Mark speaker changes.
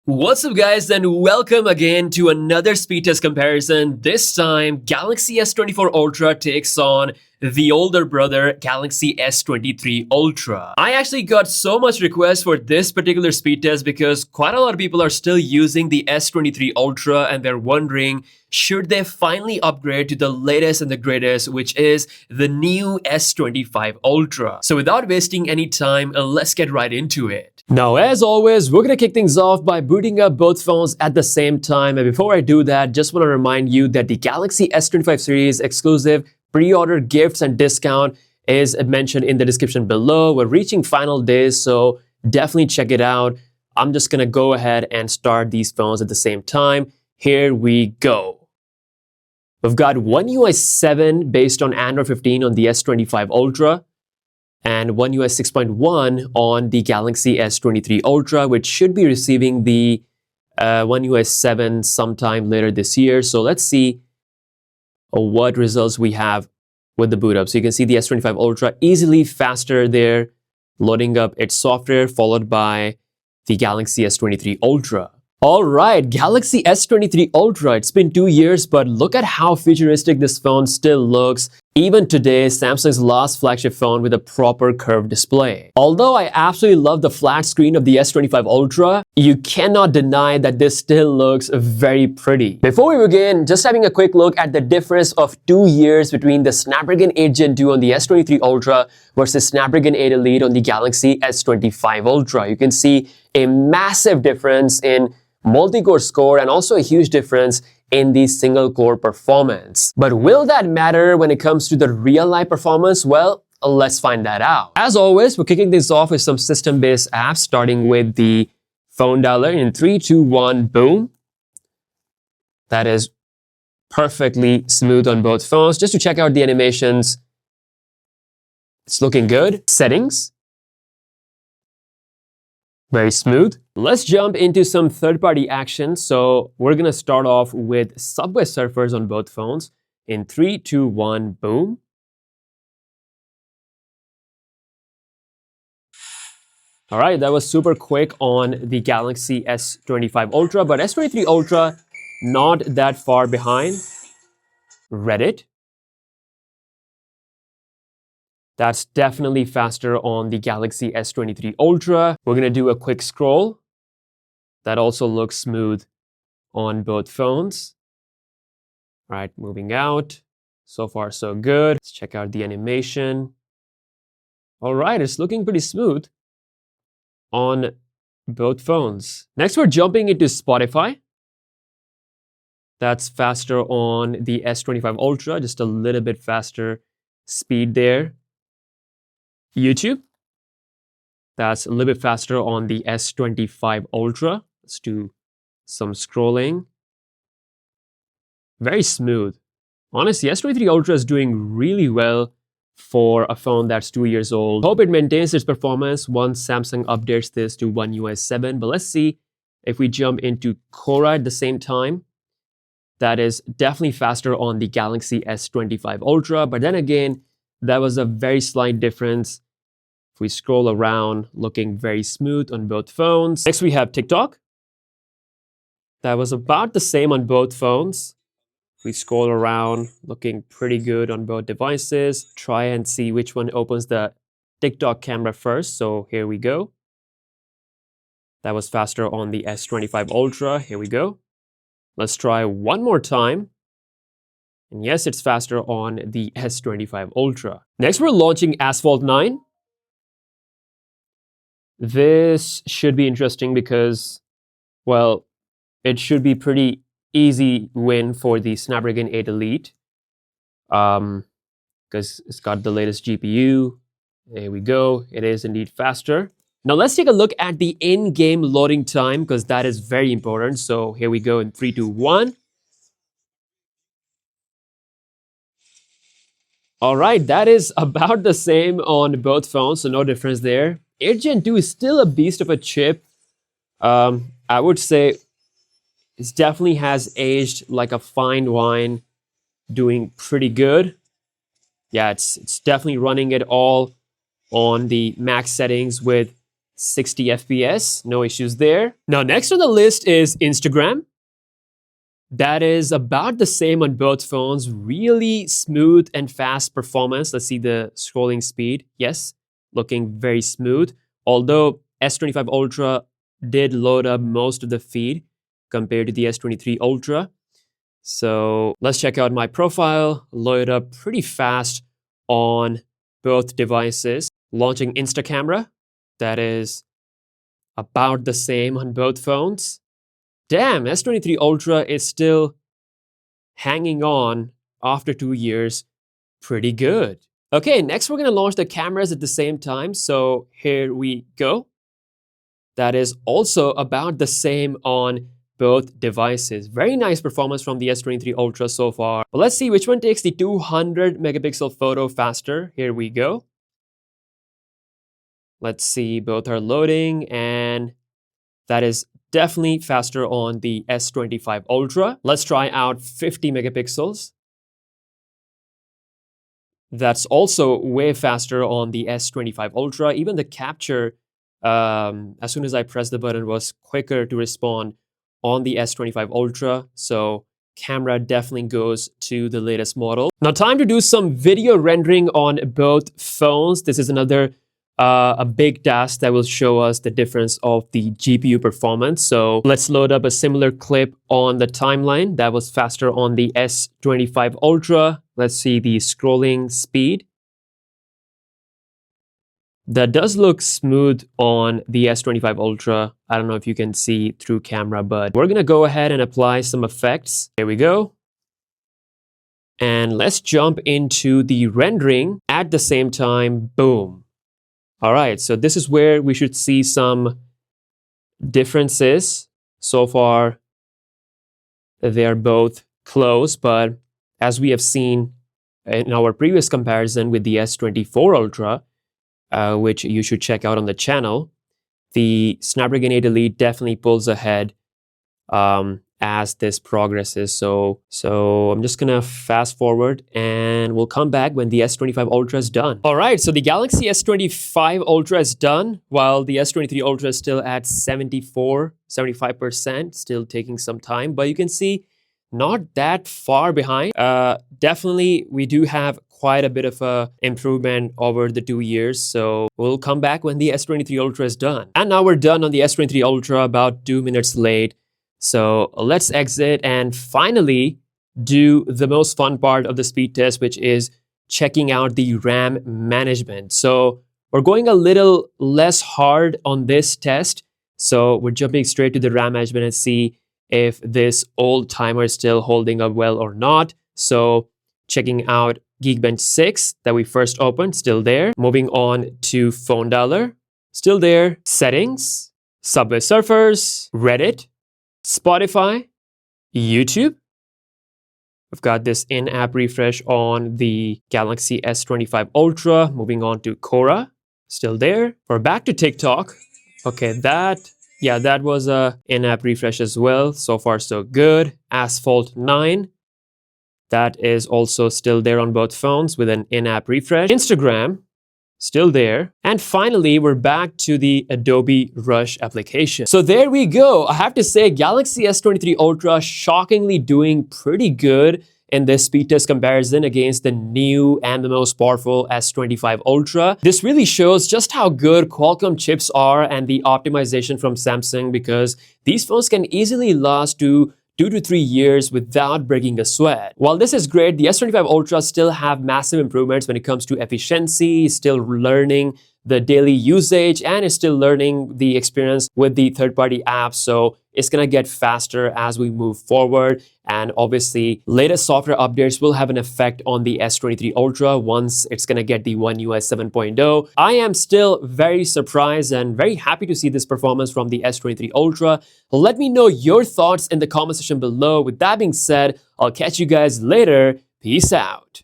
Speaker 1: What's up guys, and welcome again to another speed test comparison. This time Galaxy S24 Ultra takes on the older brother Galaxy S23 Ultra. I actually got so much requests for this particular speed test because quite a lot of people are still using the S23 Ultra and they're wondering, should they finally upgrade to the latest and the greatest, which is the new S25 Ultra. So without wasting any time, let's get right into it. Now, as always, we're gonna kick things off by booting up both phones at the same time. And before I do that, just want to remind you that the Galaxy S25 series exclusive pre-order gifts and discount is mentioned in the description below. We're reaching final days, so definitely check it out. I'm just gonna go ahead and start these phones at the same time. Here we go. We've got One UI 7 based on Android 15 on the S25 Ultra, and One UI 6.1 on the Galaxy S23 Ultra, which should be receiving the One UI 7 sometime later this year. So let's see what results we have with the boot up. So you can see the S25 Ultra easily faster there, loading up its software, followed by the Galaxy S23 Ultra. All right, Galaxy S23 Ultra, it's been 2 years, but look at how futuristic this phone still looks. Even today, Samsung's last flagship phone with a proper curved display. Although I absolutely love the flat screen of the S25 Ultra, you cannot deny that this still looks very pretty. Before we begin, just having a quick look at the difference of 2 years between the Snapdragon 8 Gen 2 on the S23 Ultra versus Snapdragon 8 Elite on the Galaxy S25 Ultra. You can see a massive difference in multi-core score and also a huge difference in the single-core performance. But will that matter when it comes to the real-life performance? Well, let's find that out. As always, we're kicking this off with some system-based apps, starting with the phone dialer in 3, 2, 1, boom. That is perfectly smooth on both phones. Just to check out the animations, it's looking good. Settings, very smooth. Let's jump into some third-party action. So we're gonna start off with Subway Surfers on both phones. In 3, 2, 1, boom. All right, that was super quick on the Galaxy S25 Ultra, but S23 Ultra, not that far behind. Reddit. That's definitely faster on the Galaxy S23 Ultra. We're gonna do a quick scroll. That also looks smooth on both phones. All right, moving out. So far, so good. Let's check out the animation. All right, it's looking pretty smooth on both phones. Next, we're jumping into Spotify. That's faster on the S25 Ultra, just a little bit faster speed there. YouTube. That's a little bit faster on the S25 Ultra. Let's do some scrolling. Very smooth. Honestly, S23 Ultra is doing really well for a phone that's 2 years old. Hope it maintains its performance once Samsung updates this to One UI 7. But let's see if we jump into Quora at the same time. That is definitely faster on the Galaxy S25 Ultra. But then again, that was a very slight difference. If we scroll around, looking very smooth on both phones. Next, we have TikTok. That was about the same on both phones. If we scroll around, looking pretty good on both devices. Try and see which one opens the TikTok camera first. So here we go. That was faster on the S25 Ultra. Here we go. Let's try one more time. And yes, it's faster on the S25 Ultra. Next, we're launching Asphalt 9. This should be interesting because, well, it should be pretty easy win for the Snapdragon 8 Elite because it's got the latest GPU. There we go. It is indeed faster. Now let's take a look at the in-game loading time because that is very important. So here we go in 3, 2, 1. All right, that is about the same on both phones, so no difference there. 8 Gen 2 is still a beast of a chip. I would say it definitely has aged like a fine wine, doing pretty good. Yeah, it's definitely running it all on the max settings with 60 FPS, no issues there. Now, next on the list is Instagram. That is about the same on both phones. Really smooth and fast performance. Let's see the scrolling speed. Yes, looking very smooth. Although S25 Ultra did load up most of the feed compared to the S23 Ultra. So let's check out my profile. Load up pretty fast on both devices. Launching Insta camera. That is about the same on both phones. Damn, S23 Ultra is still hanging on after 2 years. Pretty good. Okay, next we're going to launch the cameras at the same time. So here we go. That is also about the same on both devices. Very nice performance from the S23 Ultra so far. But let's see which one takes the 200 megapixel photo faster. Here we go. Let's see, both are loading, and that is definitely faster on the S25 Ultra. Let's try out 50 megapixels. That's also way faster on the S25 Ultra. Even the capture, as soon as I pressed the button, was quicker to respond on the S25 Ultra. So camera definitely goes to the latest model. Now, time to do some video rendering on both phones. This is another a big task that will show us the difference of the GPU performance. So let's load up a similar clip on the timeline that was faster on the S25 Ultra. Let's see the scrolling speed. That does look smooth on the S25 Ultra. I don't know if you can see through camera, but we're gonna go ahead and apply some effects. Here we go. And let's jump into the rendering at the same time. Boom. All right, so this is where we should see some differences. So far, they are both close, but as we have seen in our previous comparison with the S24 Ultra, which you should check out on the channel, the Snapdragon 8 Elite definitely pulls ahead as this progresses. So I'm just gonna fast forward and we'll come back when the S25 Ultra is done. All right, so the Galaxy S25 Ultra is done, while the S23 Ultra is still at 75%, still taking some time, but you can see not that far behind. Definitely, we do have quite a bit of a improvement over the 2 years. So we'll come back when the S23 Ultra is done. And now we're done on the S23 Ultra, about 2 minutes late. So let's exit and finally do the most fun part of the speed test, which is checking out the RAM management. So we're going a little less hard on this test. So we're jumping straight to the RAM management and see if this old timer is still holding up well or not. So checking out Geekbench 6 that we first opened, still there. Moving on to phone dialer, still there. Settings, Subway Surfers, Reddit, Spotify, YouTube. We've got this in-app refresh on the Galaxy S25 Ultra. Moving on to Quora, still there. We're back to TikTok. Okay, that was a in-app refresh as well. So far, so good. Asphalt 9. That is also still there on both phones with an in-app refresh. Instagram, still there. And finally, we're back to the Adobe Rush application. So there we go. I have to say, Galaxy S23 Ultra shockingly doing pretty good in this speed test comparison against the new and the most powerful S25 Ultra. This really shows just how good Qualcomm chips are and the optimization from Samsung, because these phones can easily last to 2 to 3 years without breaking a sweat. While this is great, the S25 Ultra still have massive improvements when it comes to efficiency, still learning the daily usage, and is still learning the experience with the third-party apps. So it's gonna get faster as we move forward. And obviously, latest software updates will have an effect on the S23 Ultra once it's gonna get the One UI 7.0. I am still very surprised and very happy to see this performance from the S23 Ultra. Let me know your thoughts in the comment section below. With that being said, I'll catch you guys later. Peace out.